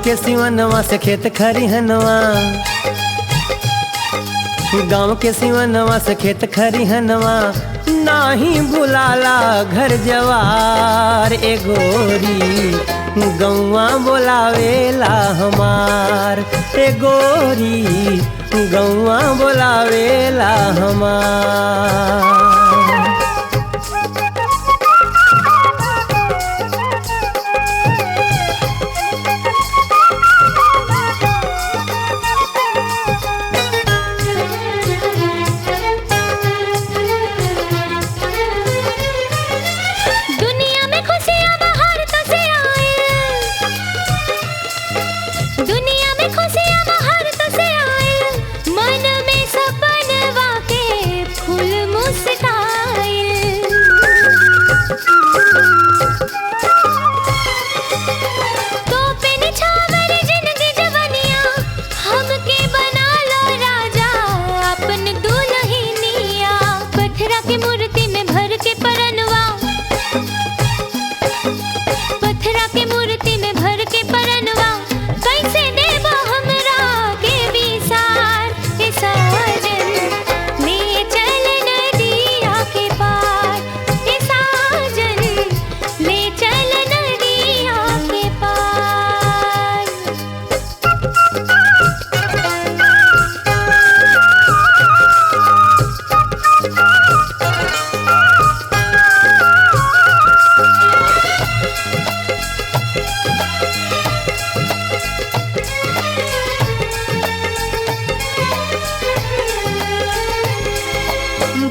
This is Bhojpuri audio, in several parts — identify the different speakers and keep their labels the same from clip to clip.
Speaker 1: के सिवनवा से खेत खरिहनवा, गाँव के सिवनवा से खेत खरिहनवा, नाही बुलाला घर जवार ए गोरी गौवा बोलावेला हमार, ए गोरी गौवा बोलावेला हमार।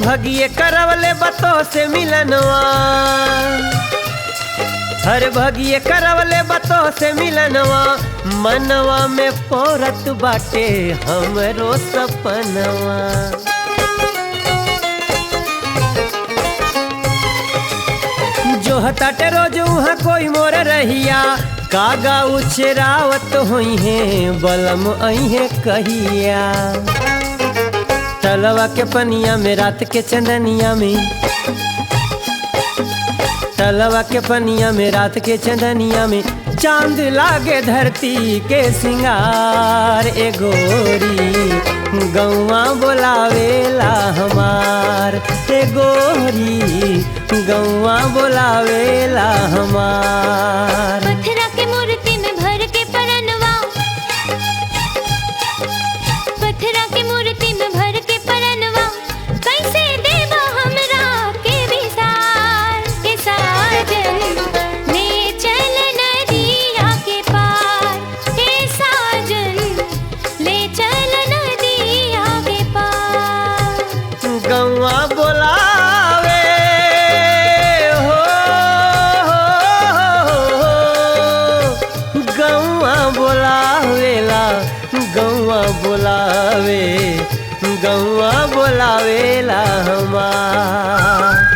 Speaker 1: भगिए करवले बतो से मिलनवा, हर भगिए करवले बतो से मिलनवा, मनवा में पोरत बाटे हमरो सपनवा। जो हताटे रोज उहाँ कोई मोर रहिया, कागा उछरावत होई है बलम आई है कहिया। तलवा के पनिया में रात के चंदनिया में, तलवा के पनिया में रात के चंदनिया में, चांद लागे धरती के सिंगार ए गोरी गौवा बोलावेला हमार, ए गोरी गौवा बोलावेला हमार।
Speaker 2: पत्थरा के मूर्ति में भर के परनवा, पत्थरा के मूर्ति में भर के परनवा, कैसे देवा हमरा के विसार के साजन ले चल नदिया के पार, हे साजन ले चल नदिया के पार।
Speaker 1: गौवा बोलावे हो, गौवा बोलावेला, गौवा बोलावे, गौवा बोलावेला हमार।